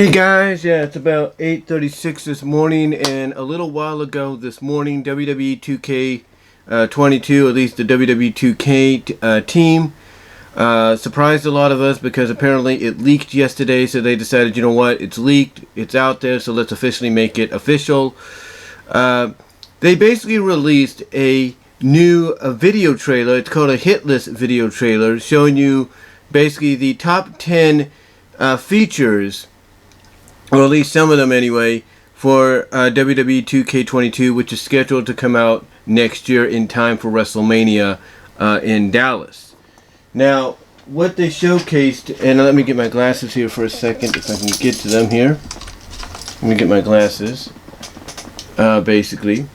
Hey guys, yeah, it's about 8:36 this morning, and a little while ago this morning, WWE 2K22, at least the WWE 2K team, surprised a lot of us because apparently it leaked yesterday, so they decided, you know what, it's leaked, it's out there, so let's officially make it official. They basically released a new video trailer. It's called a hit list video trailer, showing you basically the top 10 features, or at least some of them anyway, for WWE 2K22, which is scheduled to come out next year in time for WrestleMania in Dallas. Now, what they showcased, and let me get my glasses here for a second, if I can get to them here. Let me get my glasses, basically.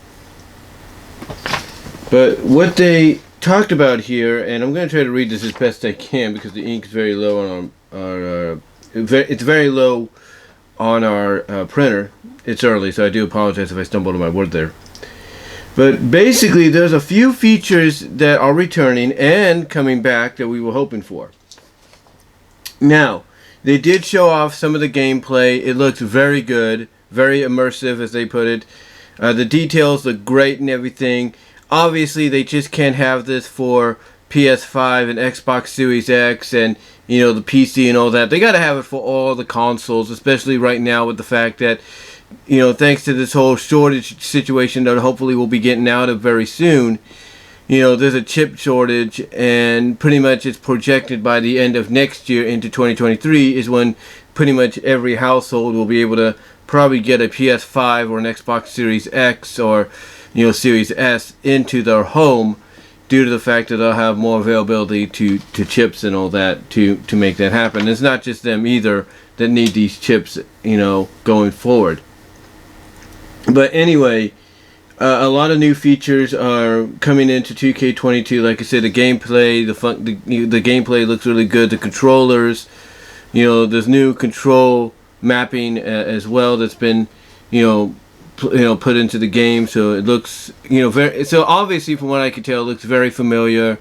But what they talked about here, and I'm going to try to read this as best I can because the ink is very low on our it's very low on our printer. It's early, so I do apologize if I stumbled on my word there. But basically, there's a few features that are returning and coming back that we were hoping for. Now, they did show off some of the gameplay. It looks very good, very immersive, as they put it. The details look great and everything. Obviously, they just can't have this for PS5 and Xbox Series X and, you know, the PC and all that. They got to have it for all the consoles, especially right now with the fact that, you know, thanks to this whole shortage situation that hopefully we'll be getting out of very soon, you know, there's a chip shortage, and pretty much it's projected by the end of next year into 2023 is when pretty much every household will be able to probably get a PS5 or an Xbox Series X or, you know, Series S into their home, due to the fact that they'll have more availability to chips and all that to make that happen. It's not just them either that need these chips, you know, going forward. But anyway, a lot of new features are coming into 2K22. Like I said, the gameplay, the gameplay looks really good. The controllers, you know, there's new control mapping as well that's been, put into the game, so it looks, so obviously from what I can tell, it looks very familiar,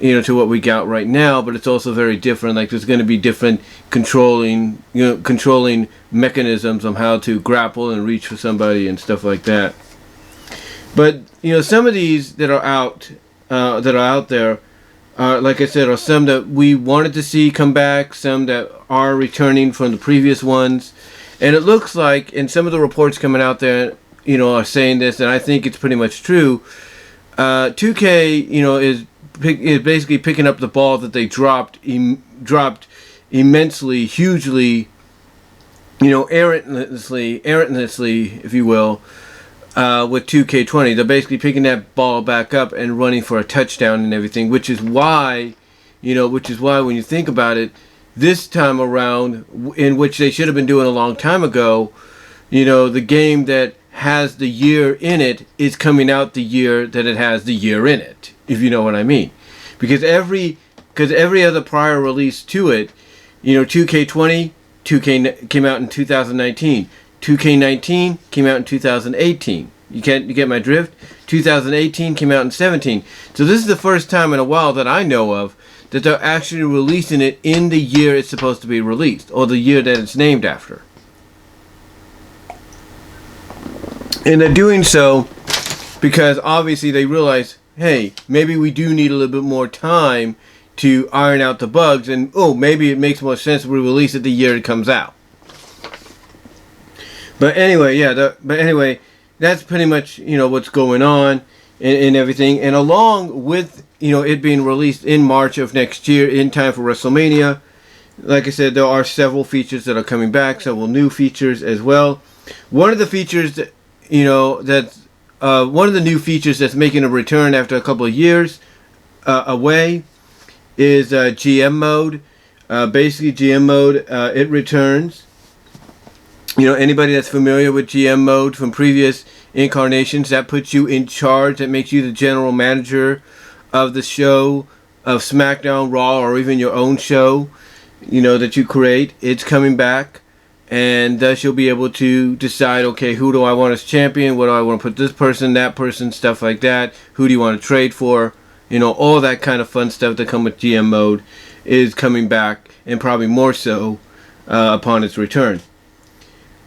to what we got right now, but it's also very different. Like, there's going to be different controlling mechanisms on how to grapple and reach for somebody and stuff like that. But, some of these that are out there, like I said, are some that we wanted to see come back, some that are returning from the previous ones. And it looks like, and some of the reports coming out there, are saying this, and I think it's pretty much true. 2K, is basically picking up the ball that they dropped immensely, hugely, errantlessly, if you will, with 2K20. They're basically picking that ball back up and running for a touchdown and everything, which is why when you think about it, this time around, in which they should have been doing a long time ago, the game that has the year in it is coming out the year that it has the year in it, if you know what I mean. Because every other prior release to it, 2K20, 2K came out in 2019. 2K19 came out in 2018. You get my drift? 2018 came out in 17. So this is the first time in a while that I know of that they're actually releasing it in the year it's supposed to be released, or the year that it's named after. And they're doing so because obviously they realize, hey, maybe we do need a little bit more time to iron out the bugs, and maybe it makes more sense if we release it the year it comes out. But anyway, that's pretty much, what's going on and everything. And along with, it being released in March of next year in time for WrestleMania, like I said, there are several features that are coming back, several new features as well. One of the features that, one of the new features that's making a return after a couple of years away is GM mode. Basically, GM mode, it returns. Anybody that's familiar with GM mode from previous incarnations, that puts you in charge, that makes you the general manager of the show, of SmackDown, Raw, or even your own show, that you create. It's coming back, and thus you'll be able to decide, okay, who do I want as champion, what do I want to put this person, that person, stuff like that, who do you want to trade for, all that kind of fun stuff that come with GM mode is coming back, and probably more so upon its return.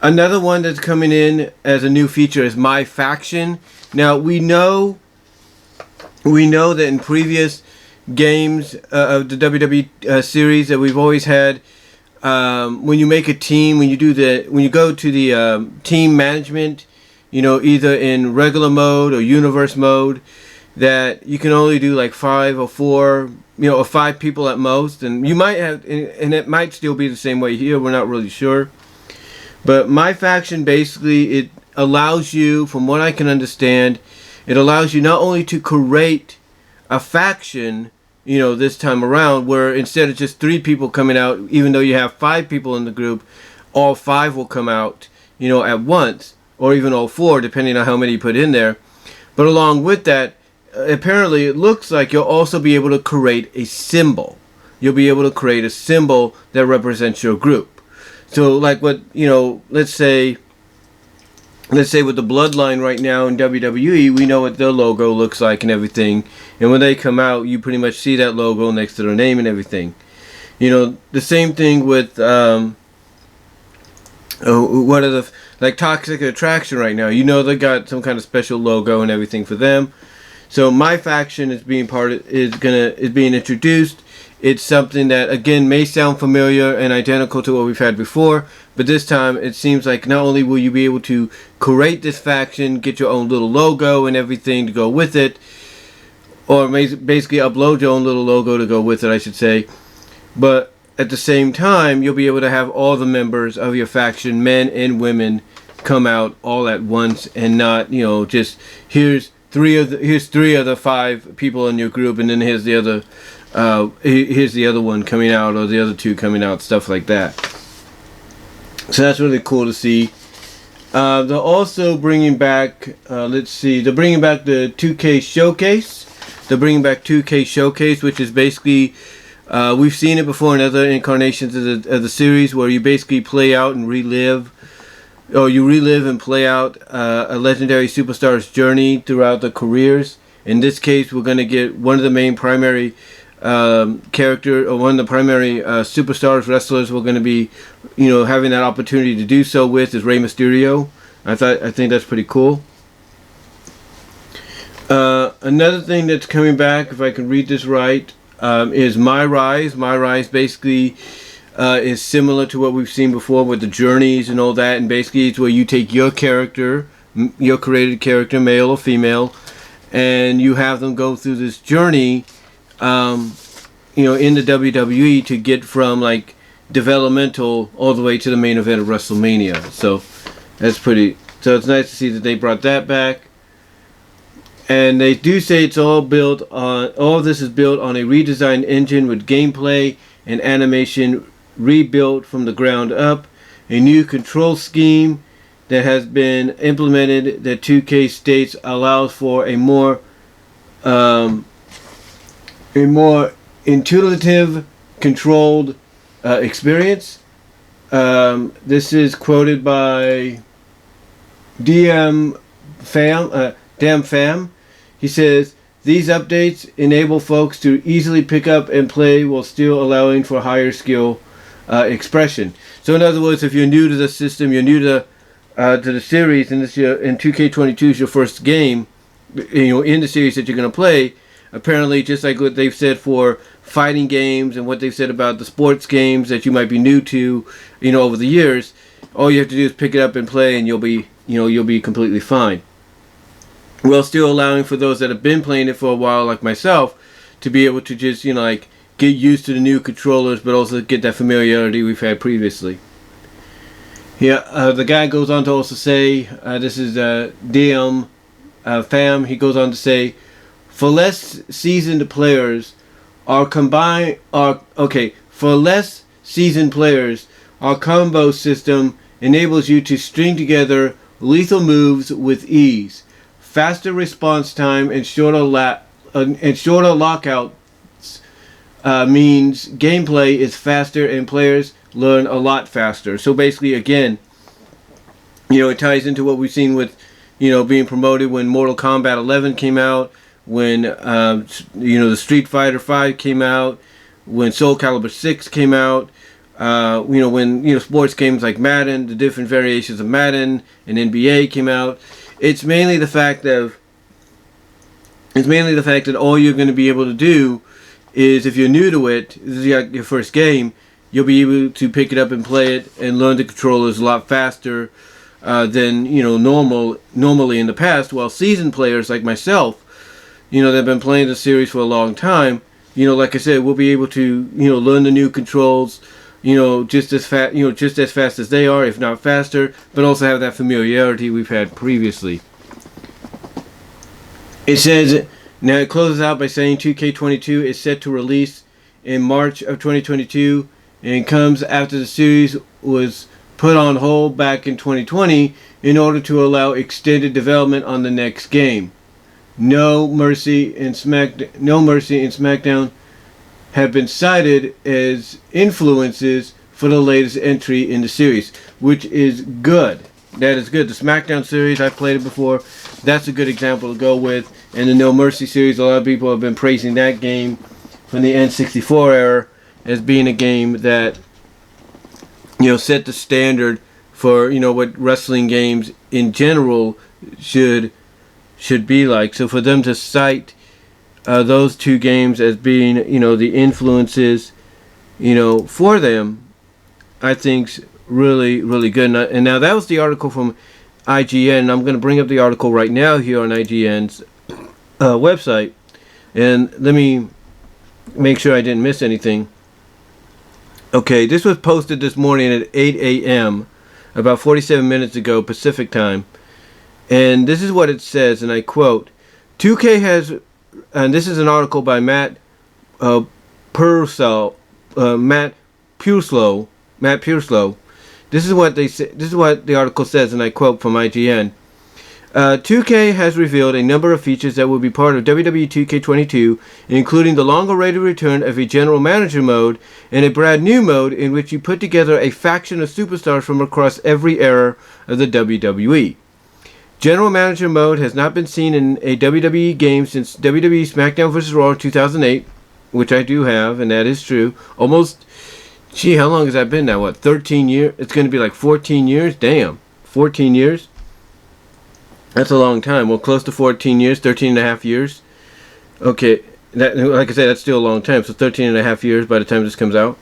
Another one that's coming in as a new feature is My Faction. Now we know that in previous games of the WWE series that we've always had, when you make a team, when you go to the team management, either in regular mode or universe mode, that you can only do like 5 or 4, or 5 people at most, and you might have, and it might still be the same way here. We're not really sure. But My Faction, basically, it allows you, from what I can understand, it allows you not only to create a faction, this time around, where instead of just 3 people coming out, even though you have 5 people in the group, all 5 will come out, at once, or even all 4, depending on how many you put in there. But along with that, apparently it looks like you'll also be able to create a symbol. You'll be able to create a symbol that represents your group. So like what, let's say with the Bloodline right now in WWE, we know what their logo looks like and everything. And when they come out, you pretty much see that logo next to their name and everything. The same thing with, what are the, like Toxic Attraction right now. They got some kind of special logo and everything for them. So My Faction is being being introduced. It's something that, again, may sound familiar and identical to what we've had before, but this time it seems like not only will you be able to create this faction, get your own little logo and everything to go with it, or basically upload your own little logo to go with it, I should say, but at the same time, you'll be able to have all the members of your faction, men and women, come out all at once, and not, just here's 3 of the 5 people in your group, and then here's the other one coming out, or the other 2 coming out, stuff like that. So that's really cool to see. They're also bringing back, they're bringing back the 2K Showcase. They're bringing back 2K Showcase, which is basically, we've seen it before in other incarnations of the series, where you basically play out and relive, or you relive and play out a legendary superstar's journey throughout their careers. In this case, we're going to get one of the main primary character, or one of the primary superstars, wrestlers we're going to be, having that opportunity to do so with, is Rey Mysterio. I think that's pretty cool. Another thing that's coming back, if I can read this right, is My Rise. My Rise basically is similar to what we've seen before with the journeys and all that, and basically it's where you take your character, your created character, male or female, and you have them go through this journey, in the WWE to get from like developmental all the way to the main event of WrestleMania. So that's so it's nice to see that they brought that back. And they do say it's all of this is built on a redesigned engine with gameplay and animation rebuilt from the ground up. A new control scheme that has been implemented that 2K states allows for a more intuitive, controlled experience. This is quoted by DM Fam. He says, these updates enable folks to easily pick up and play while still allowing for higher skill expression. So in other words, if you're new to the system, you're new to the series, and this year in 2K22 is your first game, in the series that you're going to play, apparently just like what they've said for fighting games and what they've said about the sports games that you might be new to, over the years, all you have to do is pick it up and play, and you'll be completely fine. While still allowing for those that have been playing it for a while, like myself, to be able to just, get used to the new controllers, but also get that familiarity we've had previously. Yeah, the guy goes on to also say, this is DM Fam, he goes on to say, for less seasoned players, our combo system enables you to string together lethal moves with ease. Faster response time and shorter lockouts means gameplay is faster and players learn a lot faster. So basically, again, it ties into what we've seen with, being promoted when Mortal Kombat 11 came out, when the Street Fighter 5 came out, when Soul Calibur 6 came out, When sports games like Madden, the different variations of Madden and NBA came out, it's mainly the fact that all you're going to be able to do is, if you're new to it, this is your first game, you'll be able to pick it up and play it and learn the controllers a lot faster than normally in the past. While seasoned players like myself, that have been playing the series for a long time, like I said, we'll be able to learn the new controls, just as fast as they are, if not faster, but also have that familiarity we've had previously. It says, now it closes out by saying 2K22 is set to release in March of 2022, and comes after the series was put on hold back in 2020 in order to allow extended development on the next game. No Mercy and SmackDown have been cited as influences for the latest entry in the series, which is good. That is good. The SmackDown series, I've played it before. That's a good example to go with. And the No Mercy series, a lot of people have been praising that game from the N64 era as being a game that set the standard for what wrestling games in general should be like. So for them to cite those two games as being the influences for them, I think's really, really good. And now that was the article from IGN, and I'm going to bring up the article right now here on IGN's website, and let me make sure I didn't miss anything. Okay, this was posted this morning at 8 a.m., about 47 minutes ago Pacific time, and this is what it says, and I quote, 2K has, and this is an article by Matt Purslow. This is what the article says, and I quote from IGN. 2K has revealed a number of features that will be part of WWE 2K22, including the long-awaited return of a General Manager mode and a brand new mode in which you put together a faction of superstars from across every era of the WWE. General Manager mode has not been seen in a WWE game since WWE SmackDown vs. Raw 2008, which I do have, and that is true. Almost, how long has that been now? 13 years? It's going to be like 14 years? Damn, 14 years? That's a long time. Well, close to 14 years, 13 and a half years. Okay, like I said, that's still a long time. So 13 and a half years by the time this comes out.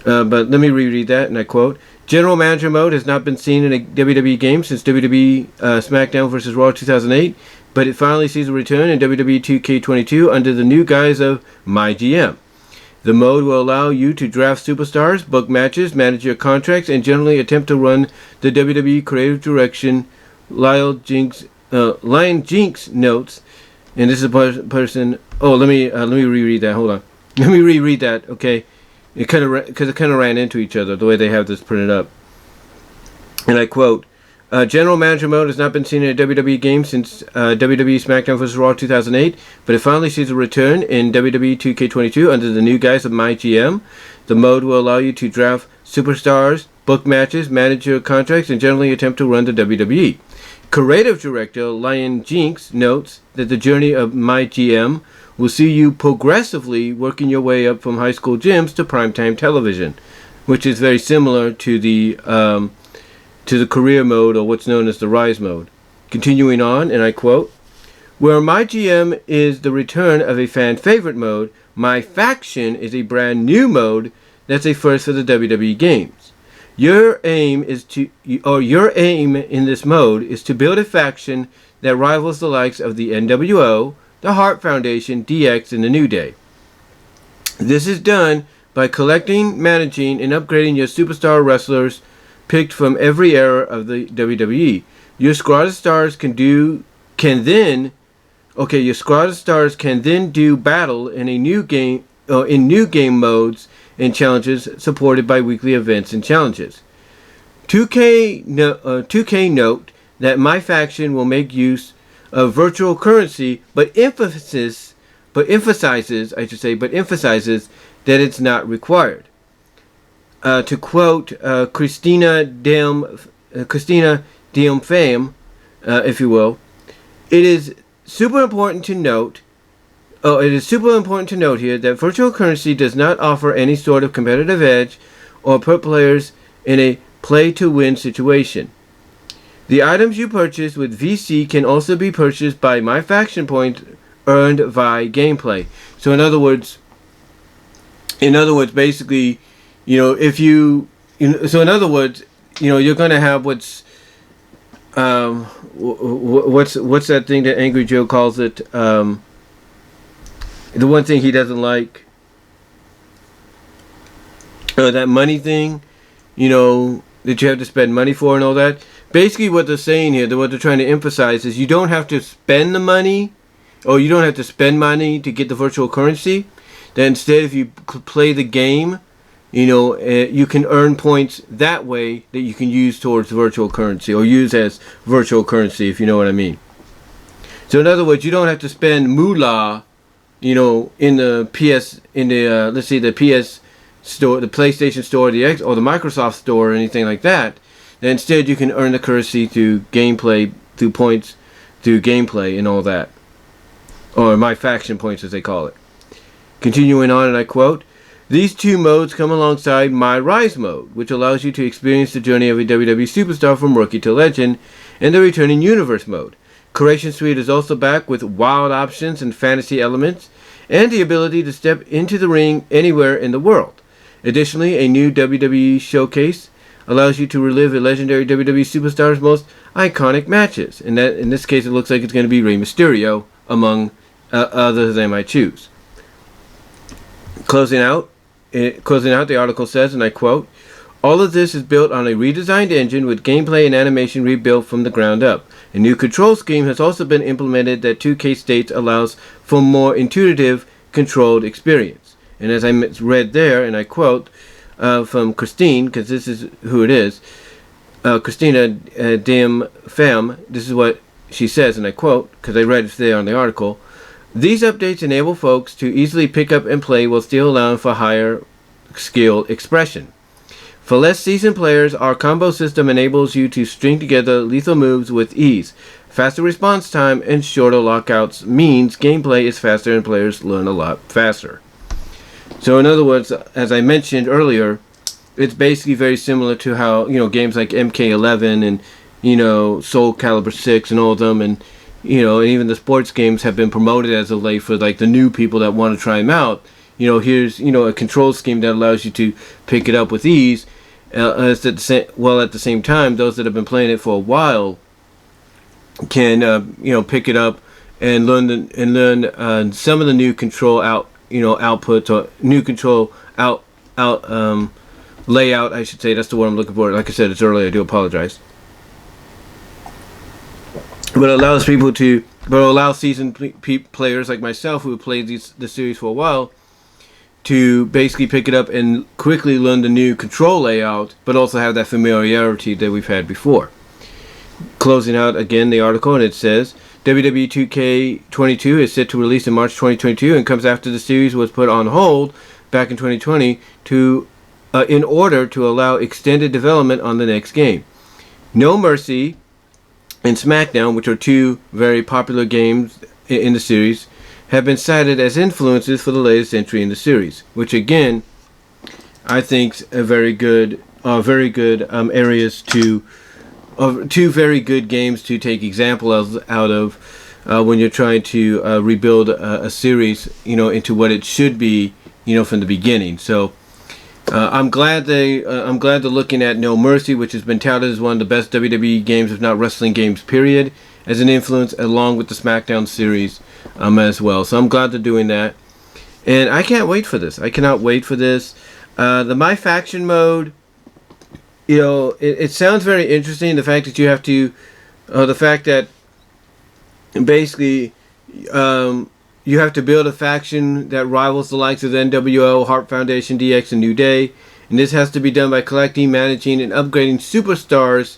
But let me reread that, and I quote, General Manager mode has not been seen in a WWE game since WWE SmackDown vs. Raw 2008, but it finally sees a return in WWE 2K22 under the new guise of MyGM. The mode will allow you to draft superstars, book matches, manage your contracts, and generally attempt to run the WWE creative direction. Lion Jinx notes, and this is a person. Oh, let me reread that. Hold on, let me reread that. Okay, it kind of ran into each other the way they have this printed up. And I quote: General Manager mode has not been seen in a WWE game since WWE SmackDown vs. Raw 2008, but it finally sees a return in WWE 2K22 under the new guise of MyGM. The mode will allow you to draft superstars, book matches, manage your contracts, and generally attempt to run the WWE. Creative Director Lion Jinx notes that the journey of MyGM will see you progressively working your way up from high school gyms to primetime television, which is very similar to the career mode, or what's known as the Rise mode. Continuing on, and I quote, where MyGM is the return of a fan favorite mode, My Faction is a brand new mode that's a first for the WWE games. Your aim in this mode is to build a faction that rivals the likes of the NWO, the Hart Foundation, DX, and the New Day. This is done by collecting, managing, and upgrading your superstar wrestlers picked from every era of the WWE. Your squad of stars can then do battle in a new game new game modes and challenges supported by weekly events and challenges. 2K note that My Faction will make use of virtual currency, but emphasizes that it's not required. To quote Christina Diamfam, if you will, it is super important to note here that virtual currency does not offer any sort of competitive edge or put players in a play-to-win situation. The items you purchase with VC can also be purchased by My Faction points earned via gameplay. So in other words, basically, if you, so in other words, you're going to have what's that thing that Angry Joe calls it? The one thing he doesn't like, that money thing, that you have to spend money for and all that. Basically, what they're saying here, what they're trying to emphasize is you don't have to spend the money, or you don't have to spend money to get the virtual currency. That instead, if you play the game, you can earn points that way that you can use towards virtual currency, or use as virtual currency, if you know what I mean. So in other words, you don't have to spend moolah, in the let's say the PS store, the PlayStation store, the X, or the Microsoft store, or anything like that. Then instead, you can earn the currency through gameplay, through points, through gameplay, and all that, or My Faction points, as they call it. Continuing on, and I quote, "These two modes come alongside My Rise mode, which allows you to experience the journey of a WWE superstar from rookie to legend, and the Returning Universe mode. Creation Suite is also back with wild options and fantasy elements, and the ability to step into the ring anywhere in the world. Additionally, a new WWE Showcase allows you to relive a legendary WWE superstar's most iconic matches. And that, in this case, it looks like it's going to be Rey Mysterio, among others they might choose." Closing out, the article says, and I quote, "All of this is built on a redesigned engine with gameplay and animation rebuilt from the ground up. A new control scheme has also been implemented that 2K states allows for more intuitive, controlled experience." And as I read there, and I quote from Christine, because this is who it is, Christina Dim Femme, this is what she says, and I quote, because I read it there on the article, "These updates enable folks to easily pick up and play while still allowing for higher skill expression. For less seasoned players, our combo system enables you to string together lethal moves with ease. Faster response time and shorter lockouts means gameplay is faster and players learn a lot faster." So in other words, as I mentioned earlier, it's basically very similar to how, games like MK11 and, Soul Calibur 6 and all of them, and, and even the sports games have been promoted as of late for like the new people that want to try them out. Here's, a control scheme that allows you to pick it up with ease. At the same time, those that have been playing it for a while can, pick it up and learn some of the new control outputs, or new control layout, I should say. That's the word I'm looking for. Like I said, it's early. I do apologize. But it allows seasoned players like myself who have played the series for a while to basically pick it up and quickly learn the new control layout, but also have that familiarity that we've had before. Closing out again the article, and it says, WWE 2K22 is set to release in March 2022 and comes after the series was put on hold back in 2020 in order to allow extended development on the next game. No Mercy and SmackDown, which are two very popular games in the series, have been cited as influences for the latest entry in the series, which again, I think are very good areas two very good games to take examples out of when you're trying to rebuild a series, into what it should be, from the beginning. So I'm glad they're looking at No Mercy, which has been touted as one of the best WWE games, if not wrestling games, period, as an influence, along with the SmackDown series as well. So I'm glad they're doing that, and I can't wait for this. I cannot wait for this. The My Faction mode, it sounds very interesting. The fact that you have to, the fact that basically you have to build a faction that rivals the likes of the NWO, Heart Foundation, DX, and New Day, and this has to be done by collecting, managing, and upgrading superstar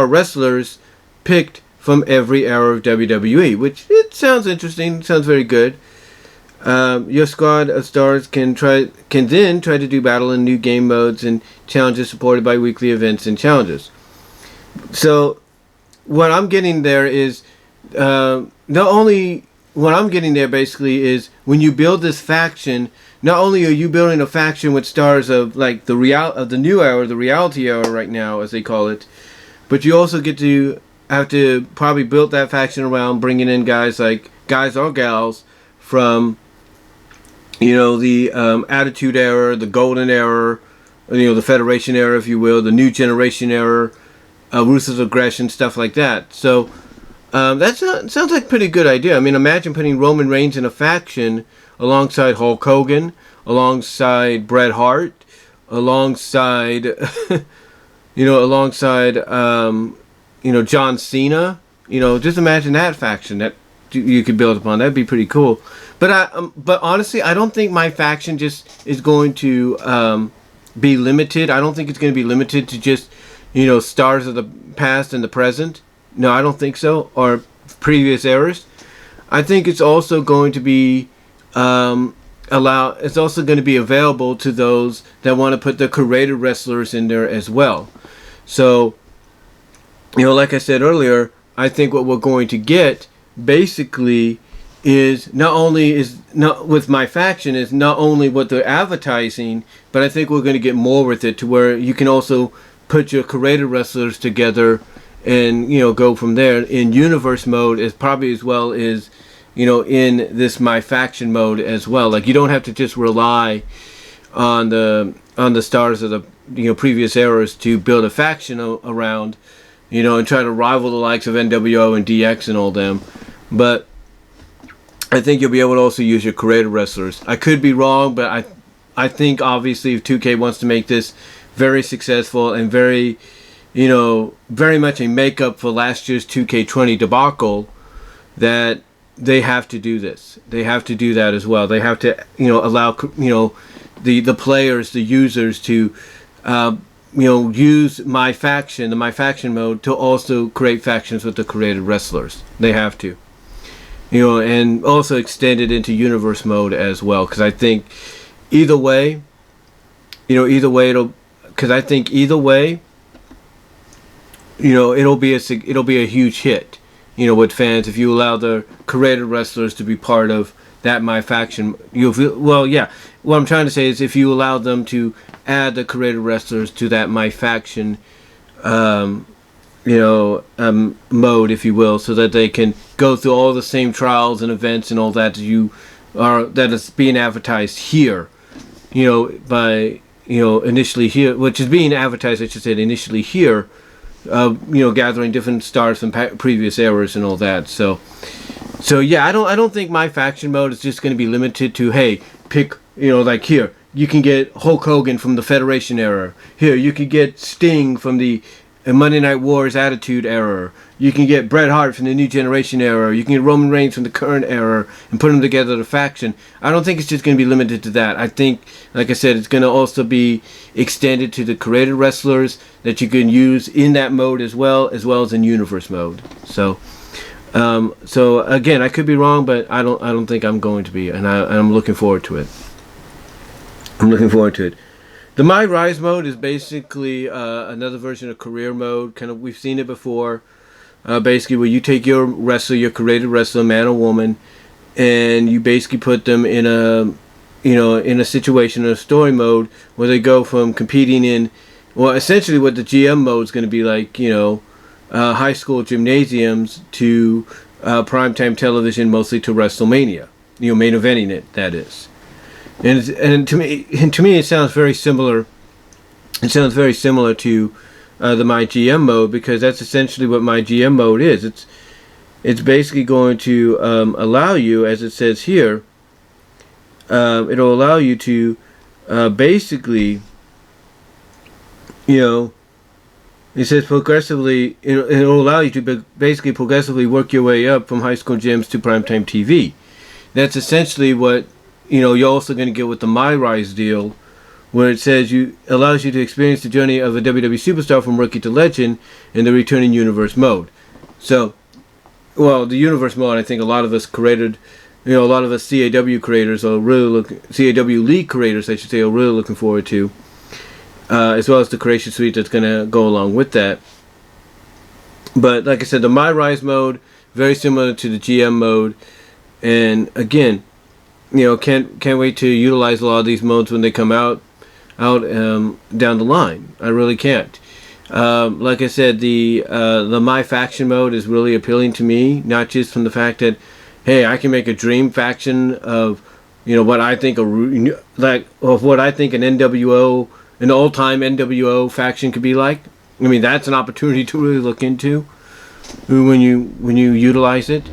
wrestlers picked from every era of WWE, which it sounds interesting. Sounds very good. Your squad of stars can then try to do battle in new game modes and challenges supported by weekly events and challenges. So what I'm getting there is basically is when you build this faction, not only are you building a faction with stars of like the new era, the reality era right now, as they call it, but you also get to have to probably build that faction around bringing in guys or gals from, the Attitude Era, the Golden Era, the Federation Era, if you will, the New Generation Era, Ruthless Aggression, stuff like that. So that sounds like a pretty good idea. I mean, imagine putting Roman Reigns in a faction alongside Hulk Hogan, alongside Bret Hart, alongside, John Cena. Just imagine that faction that you could build upon. That'd be pretty cool. But honestly, I don't think my faction just is going to be limited. I don't think it's going to be limited to just, stars of the past and the present. No, I don't think so. Or previous eras. I think it's also going to be it's also going to be available to those that want to put the created wrestlers in there as well. So, like I said earlier, I think what we're going to get basically is with my faction is not only what they're advertising, but I think we're going to get more with it to where you can also put your created wrestlers together and go from there in universe mode as probably as well as in this my faction mode as well. Like, you don't have to just rely on the stars of the previous eras to build a faction around, and try to rival the likes of NWO and DX and all them. But I think you'll be able to also use your created wrestlers. I could be wrong, but I think obviously if 2K wants to make this very successful and very very much a makeup for last year's 2K20 debacle, that they have to do this. They have to do that as well. They have to, allow, the players, the users to, use the my faction mode to also create factions with the created wrestlers. They have to, and also extend it into universe mode as well. Because I think either way, it'll be a huge hit, with fans if you allow the created wrestlers to be part of that my faction. What I'm trying to say is if you allow them to add the created wrestlers to that my faction, mode, if you will, so that they can go through all the same trials and events and all that that is being advertised here, initially here, which is being advertised, I should say, initially here. Gathering different stars from previous eras and all that. So yeah, I don't think my faction mode is just going to be limited to, hey, pick, like here you can get Hulk Hogan from the Federation era. Here you can get Sting from the Monday Night Wars Attitude era. You can get Bret Hart from the New Generation era. You can get Roman Reigns from the current era and put them together as a faction. I don't think it's just going to be limited to that. I think, like I said, it's going to also be extended to the created wrestlers that you can use in that mode as well as in universe mode. So again, I could be wrong, but I don't think I'm going to be, and I'm looking forward to it. The My Rise mode is basically another version of career mode. Kind of, we've seen it before. Basically, where you take your wrestler, your created wrestler, man or woman, and you basically put them in a situation, in a story mode, where they go from competing in, essentially what the GM mode is going to be like, high school gymnasiums to primetime television, mostly to WrestleMania. Main eventing it, that is. And to me, it sounds very similar. It sounds very similar to the My GM mode, because that's essentially what My GM mode is. It's basically going to allow you, as it says here, it'll allow you to basically, it says progressively, it'll allow you to basically progressively work your way up from high school gyms to primetime TV. That's essentially what, you're also going to get with the My Rise deal, where it says allows you to experience the journey of a WWE superstar from rookie to legend in the returning universe mode. So, the universe mode, I think a lot of us created, a lot of us CAW creators are really CAW League creators, I should say, are really looking forward to, as well as the creation suite that's going to go along with that. But like I said, the My Rise mode, very similar to the GM mode, and again, can't wait to utilize a lot of these modes when they come out down the line. I really can't. Like I said, the My Faction mode is really appealing to me, not just from the fact that, hey, I can make a dream faction of, what I think an NWO, an old-time NWO faction could be like. I mean, that's an opportunity to really look into when you utilize it.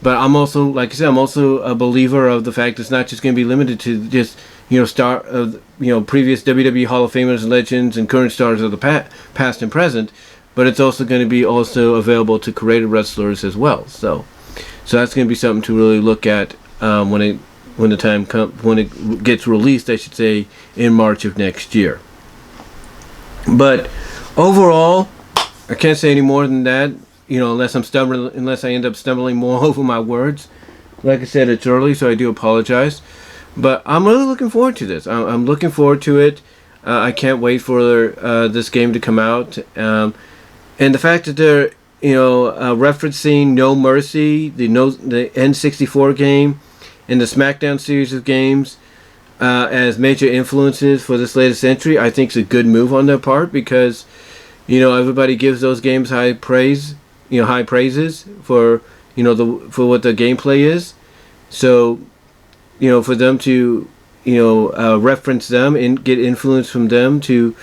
But I'm also, like I said, I'm also a believer of the fact it's not just going to be limited to just previous WWE Hall of Famers and legends and current stars of the past and present, but it's also going to be also available to creative wrestlers as well. So that's going to be something to really look at when it gets released, I should say, in March of next year. But overall, I can't say any more than that. Unless I end up stumbling more over my words. Like I said, it's early, so I do apologize. But I'm really looking forward to this. I'm looking forward to it. I can't wait for this game to come out. And the fact that they're, referencing No Mercy, the N64 game, and the SmackDown series of games as major influences for this latest entry, I think is a good move on their part, because, everybody gives those games high praises for for what the gameplay is. So for them to reference them and get influence from them to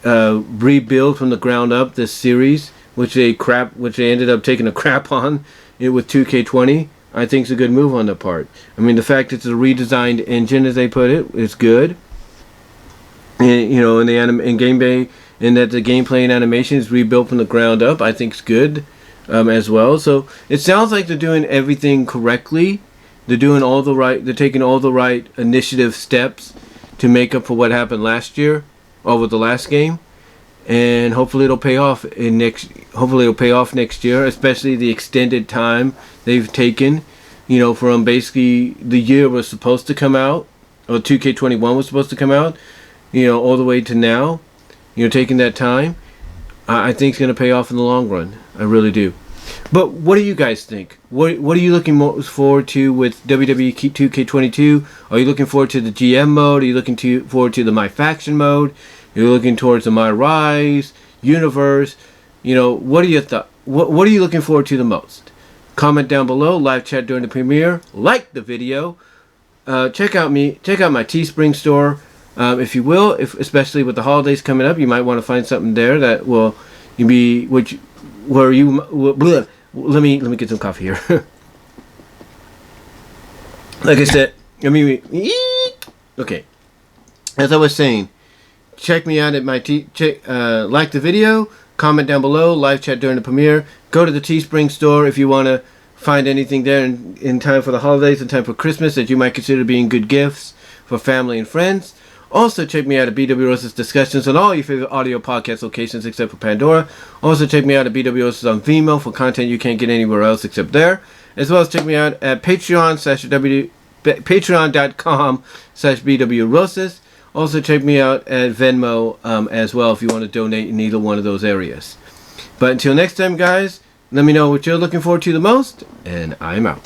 rebuild from the ground up this series, which they ended up taking a crap on with 2K20, I think is a good move on their part. I mean, the fact it's a redesigned engine, as they put it, is good. And in Game Bay, and that the gameplay and animation is rebuilt from the ground up, I think is good as well. So it sounds like they're doing everything correctly. They're taking all the right initiative steps to make up for what happened last year, or with the last game, and hopefully it'll pay off next year, especially the extended time they've taken, from basically the year was supposed to come out, or 2K21 was supposed to come out, all the way to now. Taking that time, I think it's going to pay off in the long run. I really do. But what do you guys think? What are you looking most forward to with WWE 2K22? Are you looking forward to the GM mode? Are you looking forward to the My Faction mode? Are you looking towards the My Rise universe? What are your thoughts? What are you looking forward to the most? Comment down below. Live chat during the premiere. Like the video. Check out my Teespring store. If you will, especially with the holidays coming up, you might want to find something there that will be let me get some coffee here. Like I said, okay. As I was saying, check me out at my like the video, comment down below, live chat during the premiere. Go to the Teespring store if you want to find anything there in time for the holidays, in time for Christmas, that you might consider being good gifts for family and friends. Also, check me out at BW Rose's Discussions on all your favorite audio podcast locations except for Pandora. Also, check me out at BW Rose's on VENMO for content you can't get anywhere else except there. As well as check me out at patreon.com/BW Roses. Also, check me out at Venmo as well if you want to donate in either one of those areas. But until next time, guys, let me know what you're looking forward to the most, and I'm out.